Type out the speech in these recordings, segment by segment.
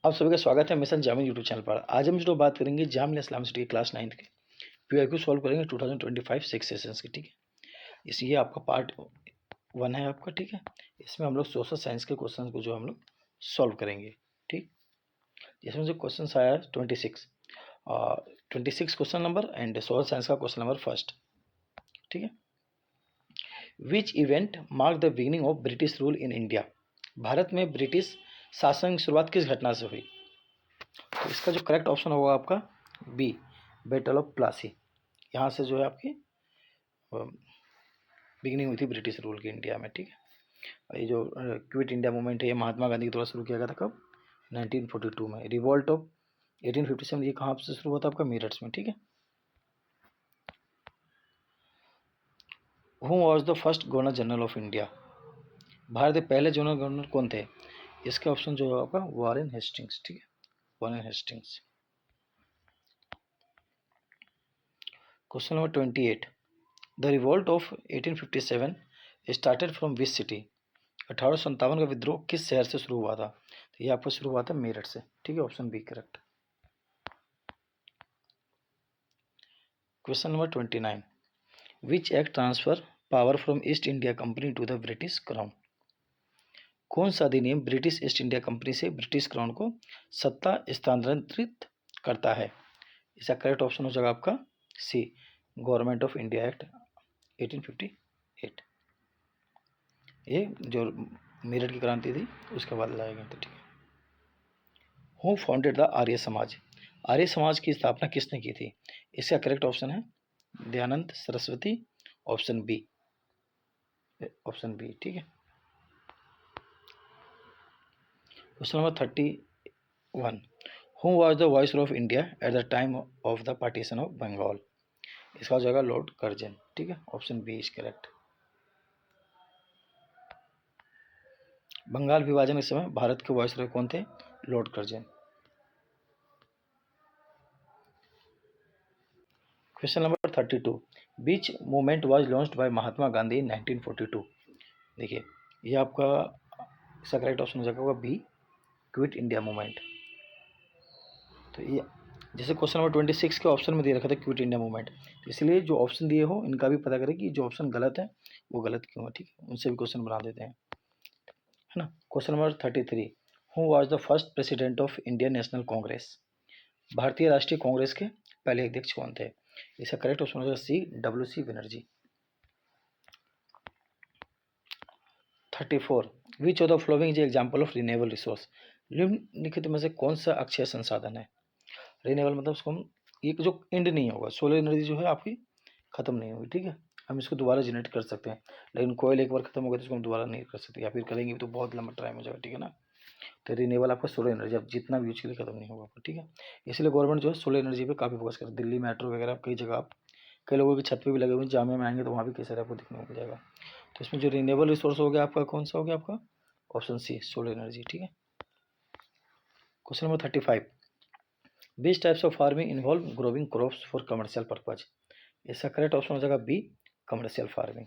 आप सभी का स्वागत है मिशन जामिल यूट्यूब चैनल पर। आज हम जो बात करेंगे जामिल इस्लाम सिटी क्लास 9 के पीआईक्यू सॉल्व करेंगे 2025 सिक्स सेशंस की। ठीक है, इस ये आपका पार्ट 1 है आपका। ठीक है, इसमें हम लोग सोशल साइंस के क्वेश्चन को जो हम लोग सॉल्व करेंगे। ठीक, इसमें जो क्वेश्चन आया 26 question number and social science का क्वेश्चन नंबर फर्स्ट। ठीक है, which event mark the beginning of British rule in India. Bharat में ब्रिटिश शासन की शुरुआत किस घटना से हुई? तो इसका जो करेक्ट ऑप्शन होगा आपका बी, बैटल ऑफ प्लासी। यहाँ से जो है आपकी बिगिनिंग हुई थी ब्रिटिश रूल की इंडिया में। ठीक है, ये जो क्विट इंडिया मूवमेंट है ये महात्मा गांधी के द्वारा शुरू किया गया था। कब? 1942 में। रिवॉल्ट ऑफ 1857 ये कहाँ से शुरू हुआ था? आपका मेरठ में। ठीक है, who was the first governor general of India. Bharat के पहले जनरल गवर्नर कौन थे? इसका ऑप्शन जो है आपका वॉरेन हेस्टिंग्स। ठीक है, Warren Hastings. Question number 28, the revolt of 1857 started from which city. 1857 का विद्रोह किस शहर से शुरू हुआ था? तो ये आपका शुरू हुआ था मेरठ से। ठीक है, option B correct. Question number 29, which act transfer power from East India company to the British crown. कौन सा अधिनियम ब्रिटिश ईस्ट इंडिया कंपनी से ब्रिटिश क्राउन को सत्ता स्थानांतरित करता है? इसका करेक्ट ऑप्शन हो जाएगा आपका सी, गवर्नमेंट ऑफ इंडिया एक्ट 1858। ये जो मेरठ की क्रांति थी उसके बाद लाया गया था। ठीक है, who founded the Arya Samaj. Arya Samaj की स्थापना किसने की थी? इसका करेक्ट ऑप्शन है Dayanand Saraswati, option B, option B. ठीक है, question number 31, who was the voice of India at the time of the partition of Bengal. इसका हो जाएगा लॉर्ड कर्जन। ठीक है, option B is correct. Bengal विभाजन के समय भारत के वॉइस रॉय कौन थे? Lord Curzon. Question number 32, which movement was launched by Mahatma Gandhi in 1942। देखिए, ये आपका इसका करेक्ट ऑप्शन हो जाएगा बी, क्विट इंडिया मूवमेंट। तो ये जैसे क्वेश्चन नंबर 26 के ऑप्शन में दे रखा था क्विट इंडिया मूवमेंट, तो इसलिए जो ऑप्शन दिए हो इनका भी पता करें कि जो ऑप्शन गलत है वो गलत क्यों है। ठीक है, उनसे भी क्वेश्चन बना देते हैं, है ना। Question number 33, who was the first president of Indian national Congress. भारतीय राष्ट्रीय कांग्रेस के पहले अध्यक्ष कौन थे? इसका करेक्ट ऑप्शन हो जाएगा C, W C Banerjee. 34, which of the following is example of renewable resource. निम्नलिखित में से कौन सा अक्षय संसाधन है? रिन्यूएबल मतलब उसको हम एक जो एंड नहीं होगा, सोलर एनर्जी जो है आपकी खत्म नहीं होगी। ठीक है, हम इसको दोबारा जनरेट कर सकते हैं, लेकिन कोयल एक बार खत्म हो गया तो इसको हम दोबारा नहीं कर सकते, या फिर करेंगे तो बहुत लंबा टाइम हो जाएगा। ठीक है ना, तो रिन्यूएबल आपका सोलर एनर्जी अब जितना भी यूज करें खत्म नहीं होगा आपका। ठीक है, इसलिए गवर्नमेंट जो है सोलर एनर्जी पे काफ़ी फोकस कर रही है। दिल्ली मेट्रो वगैरह कई जगह आप कई लोगों की छत पे भी लगे हुए हैं, जामिया में आएंगे तो वहाँ भी कई सारे आपको देखने को मिल जाएगा। तो इसमें जो रिन्यूएबल रिसोर्स हो गया आपका कौन सा हो गया? आपका ऑप्शन सी, सोलर एनर्जी। ठीक है, question number 35, which types of farming involve growing crops for commercial purpose. इसका करेक्ट ऑप्शन हो जाएगा बी, कमर्शियल फार्मिंग।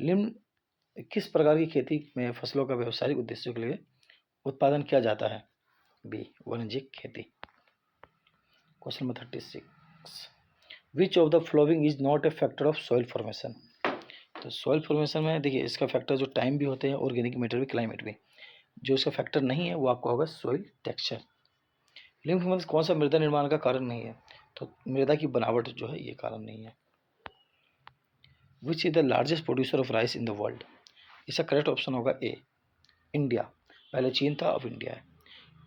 निम्न किस प्रकार की खेती में फसलों का व्यावसायिक उद्देश्यों के लिए उत्पादन किया जाता है? बी, वाणिज्यिक खेती। Question number 36, which of the following is not A factor of soil formation. तो सॉइल फॉर्मेशन में देखिए इसका फैक्टर जो टाइम भी होते हैं, ऑर्गेनिक मैटर भी, क्लाइमेट भी। जो इसका फैक्टर नहीं है वो आपका होगा सॉइल टेक्सचर। लिम्फ मतलब कौन सा मृदा निर्माण का कारण नहीं है? तो मृदा की बनावट जो है ये कारण नहीं है। Which is the largest producer of rice in the world. इसका करेक्ट ऑप्शन होगा ए, इंडिया। पहले चीन था अब इंडिया है।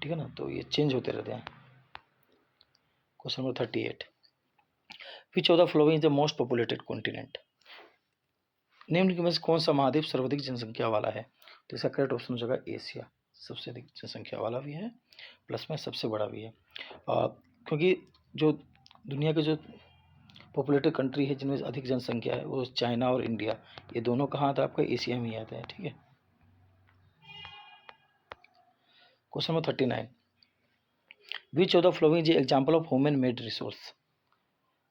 ठीक है ना, तो ये चेंज होते रहते हैं। Question number 38, which of the following is the most populated continent. निम्न में से कौन सा महाद्वीप सर्वाधिक जनसंख्या वाला है? तो इसका करेक्ट ऑप्शन हो जाएगा एशिया। सबसे अधिक जनसंख्या वाला भी है, प्लस में सबसे बड़ा भी है। क्योंकि जो दुनिया के जो पॉपुलेटेड कंट्री है जिनमें अधिक जनसंख्या है वो चाइना और इंडिया, ये दोनों कहाँ आता है? आपका एशिया में ही आते हैं। ठीक है, question number 39, which of the following is example of human made resource.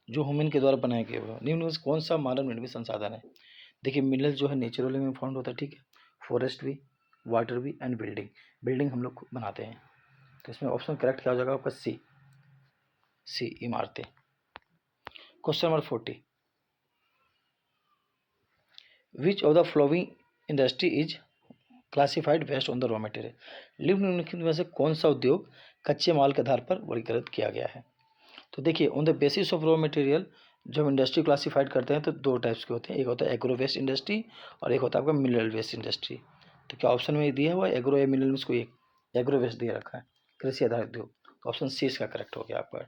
जो ह्यूमन के द्वारा बनाए गए हुए निम्न में से कौन सा मानव निर्मित संसाधन है? देखिए मिनरल जो है नेचुरली में फाउंड होता है। ठीक है, फॉरेस्ट भी, वाटर भी एंड बिल्डिंग। बिल्डिंग हम लोग खुद बनाते हैं। तो इसमें ऑप्शन करेक्ट क्या हो जाएगा आपका सी इमारतें। Question number 40, which of the flowing industry is classified based on the raw material. निम्नलिखित में से कौन सा उद्योग कच्चे माल के आधार पर वर्गीकृत किया गया है। तो देखिए, on the basis of raw material जब हम इंडस्ट्री क्लासिफाइड करते हैं तो दो टाइप्स के होते हैं, एक होता है एग्रो वेस्ट इंडस्ट्री और एक होता है आपका मिनरल वेस्ट इंडस्ट्री। तो क्या ऑप्शन में दिया हुआ है एग्रो या मिनरल में, इसको एक एग्रो वेस्ट दिया रखा है, कृषि आधारित उद्योग। तो ऑप्शन सी इसका करेक्ट हो गया आपका।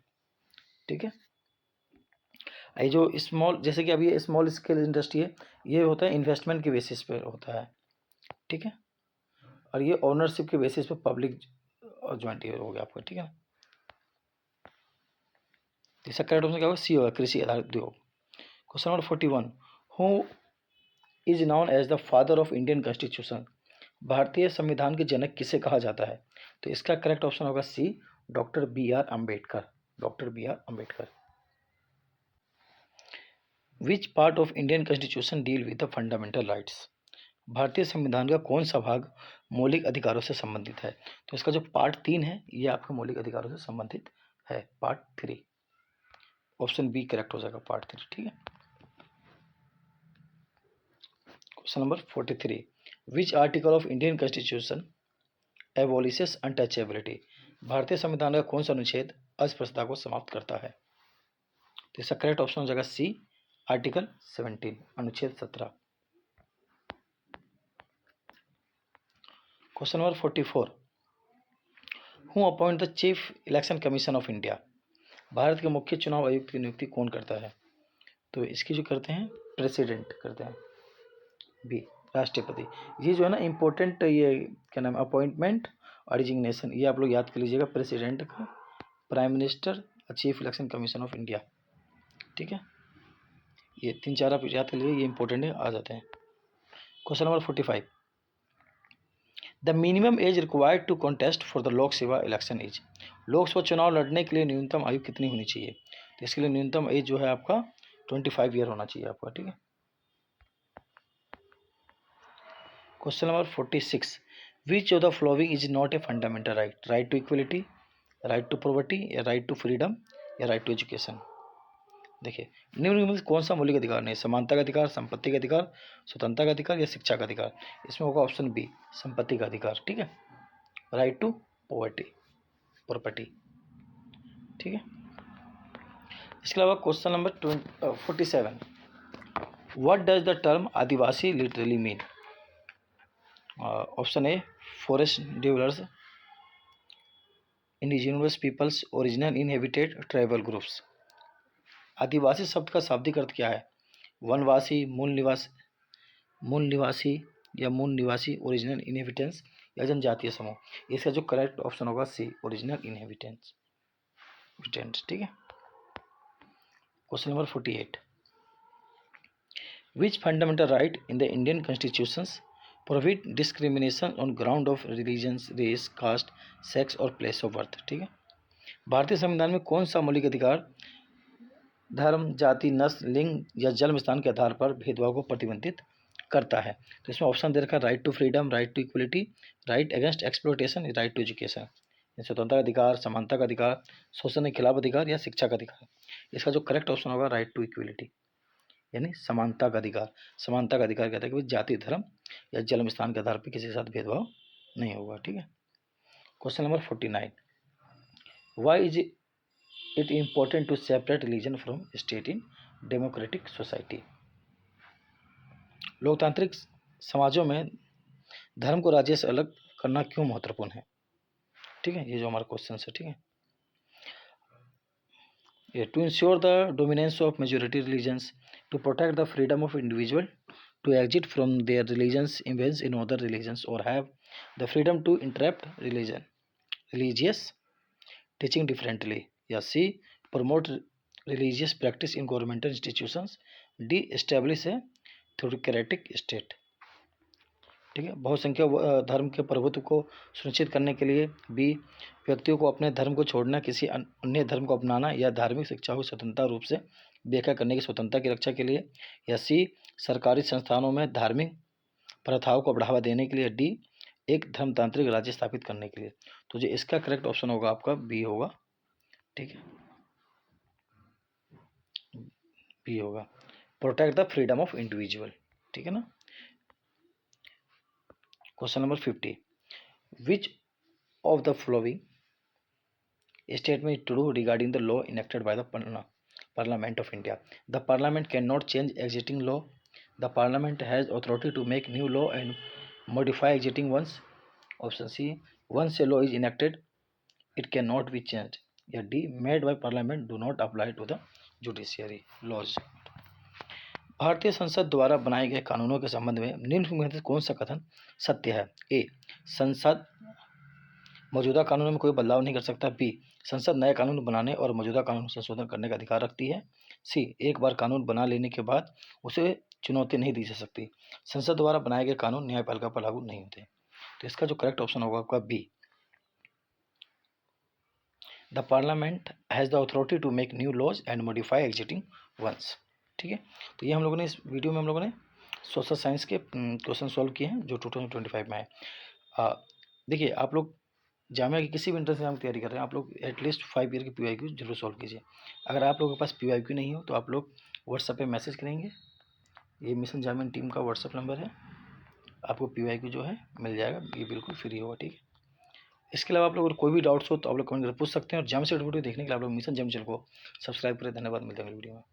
ठीक है, ये जो स्मॉल, जैसे कि अभी ये स्मॉल स्केल इंडस्ट्री है, ये होता है इन्वेस्टमेंट के बेसिस पे होता है। ठीक है, और ये ओनरशिप के बेसिस पे पब्लिक ज्वाइंट हो गया आपका। ठीक है, इसका करेक्ट ऑप्शन क्या होगा, सी होगा, कृषि आधारित उद्योग। Question number 41, who is known as the father of Indian constitution. भारतीय संविधान के जनक किसे कहा जाता है। तो इसका करेक्ट ऑप्शन होगा C, doctor B R Ambedkar. Doctor B R Ambedkar. Which part of Indian constitution deal with the fundamental rights. भारतीय संविधान का कौन सा भाग मौलिक अधिकारों से संबंधित है। तो इसका जो पार्ट 3 है ये आपका मौलिक अधिकारों से संबंधित है, पार्ट 3। ऑप्शन बी करेक्ट हो जाएगा, पार्ट 3। ठीक है, question number 43, which article of Indian constitution abolishes untouchability. भारतीय संविधान का कौन सा अनुच्छेद अस्पृश्यता को समाप्त करता है। तो इसका करेक्ट ऑप्शन हो जाएगा सी, आर्टिकल 17, अनुच्छेद 17। Question number 44, who appoint the chief election commission of India. Bharat के मुख्य चुनाव आयुक्त की नियुक्ति कौन करता है। तो इसकी जो करते हैं प्रेसिडेंट करते हैं, बी राष्ट्रपति। ये जो है ना इम्पोर्टेंट, ये क्या नाम है, अपॉइंटमेंट और रिजिग्नेशन, ये आप लोग याद कर लीजिएगा, प्रेसिडेंट का, प्राइम मिनिस्टर और chief election commission of India. ठीक है, ये 3-4 आप याद कर लीजिए, ये इंपॉर्टेंट है, आ जाते हैं। Question number 45, the minimum age required to contest for the Lok Sabha election is. Lok Sabha चुनाव लड़ने के लिए न्यूनतम आयु कितनी होनी चाहिए। तो इसके लिए न्यूनतम एज जो है आपका 25 ईयर होना चाहिए आपका। ठीक है, question number 46, which of the following is not a fundamental right. Right to equality, right to property, या राइट टू फ्रीडम, या राइट टू एजुकेशन। देखिए, निम्न में कौन सा मौलिक अधिकार नहीं, समानता का अधिकार, संपत्ति का अधिकार, स्वतंत्रता का अधिकार, या शिक्षा का अधिकार। इसमें होगा ऑप्शन बी, संपत्ति का अधिकार। ठीक है, राइट टू प्रॉपर्टी। ठीक है, इसके अलावा question number 47, what does the term adivasi literally mean. Option A, forest dwellers, indigenous peoples, original inhabited tribal groups. आदिवासी शब्द का शाब्दिक अर्थ क्या है, वनवासी, मूल निवासी या मूल निवासी, ओरिजिनल इनहेबिटेंस, या जनजातीय समूह। इसका जो करेक्ट ऑप्शन होगा सी, ओरिजिनल इनहेबिटेंस। ठीक है, question number 48, which fundamental right in the Indian constitutions prohibit discrimination on ground of religion, race, caste, sex और प्लेस ऑफ बर्थ। ठीक है, भारतीय संविधान में कौन सा मौलिक अधिकार धर्म, जाति, नस्ल, लिंग या जन्म स्थान के आधार पर भेदभाव को प्रतिबंधित करता है। तो इसमें ऑप्शन दे रखा है, right to freedom, right to equality, right against exploitation, right to education. स्वतंत्रता का अधिकार, समानता का अधिकार, शोषण के खिलाफ अधिकार, या शिक्षा का अधिकार। इसका जो करेक्ट ऑप्शन होगा राइट टू इक्वलिटी, यानी समानता का अधिकार। समानता का अधिकार कहता है कि जाति, धर्म या जन्म स्थान के आधार पर किसी के साथ भेदभाव नहीं होगा। ठीक है, question number 49, why is it important to separate religion from state in democratic society. लोकतांत्रिक समाजों में धर्म को राज्य से अलग करना क्यों महत्वपूर्ण है। ठीक है, ये जो हमारा क्वेश्चन है। ठीक है, ये to ensure the dominance of majority religions, to protect the freedom of individual to exit from their religions invents in other religions, और have the freedom to interrupt religious teaching differently, या C, promote religious practice in governmental institutions, D, establish a theocratic state. ठीक है, बहुसंख्यक धर्म के प्रभुत्व को सुनिश्चित करने के लिए, बी, व्यक्तियों को अपने धर्म को छोड़ना, किसी अन्य धर्म को अपनाना, या धार्मिक शिक्षाओं को स्वतंत्रता रूप से व्याख्या करने की स्वतंत्रता की रक्षा के लिए, या सी, सरकारी संस्थानों में धार्मिक प्रथाओं को बढ़ावा देने के लिए, डी, एक धर्मतांत्रिक राज्य स्थापित करने के लिए। तो जो इसका करेक्ट ऑप्शन होगा आपका बी होगा, ठीक है, बी होगा, protect the freedom of individual, ठीक है ना। Question number 50, which of the flowing statement is true regarding the law enacted by the Parliament of India? The Parliament cannot change existing law. The Parliament has authority to make new law and modify existing ones. Option C, once a law is enacted, it cannot be changed. या D, made by Parliament do not apply to the judiciary laws. भारतीय संसद द्वारा बनाए गए कानूनों के संबंध में निम्न में से कौन सा कथन सत्य है? ए, संसद मौजूदा कानूनों में कोई बदलाव नहीं कर सकता। बी, संसद नए कानून बनाने और मौजूदा कानून संशोधन करने का अधिकार रखती है। सी, एक बार कानून बना लेने के बाद उसे चुनौती नहीं दी जा सकती। संसद द्वारा बनाए गए कानून न्यायपालिका पर लागू नहीं होते। तो इसका जो करेक्ट ऑप्शन होगा आपका B, the parliament has the authority to make new laws and modify existing ones, ठीक है। तो ये हम लोगों ने इस वीडियो में हम लोगों ने सोशल साइंस के क्वेश्चन सॉल्व किए हैं जो 2025 में है। देखिए, आप लोग जामिया की किसी भी इंट्रेंस एग्जाम की तैयारी कर रहे हैं, आप लोग एटलीस्ट 5 ईयर की PYQ जरूर सॉल्व कीजिए। अगर आप लोगों के पास PYQ नहीं हो तो आप लोग व्हाट्सएप पे मैसेज करेंगे, ये मिशन जामिया टीम का व्हाट्सएप नंबर है, आपको PYQ जो है मिल जाएगा, ये बिल्कुल फ्री होगा, ठीक है। इसके अलावा आप लोग अगर कोई भी डाउट्स हो तो आप लोग कमेंट कर पूछ सकते हैं, और जामिया से वीडियो देखने के लिए आप लोग मिशन जामिया चैनल को सब्सक्राइब करें। धन्यवाद, मिलते हैं अगली वीडियो में।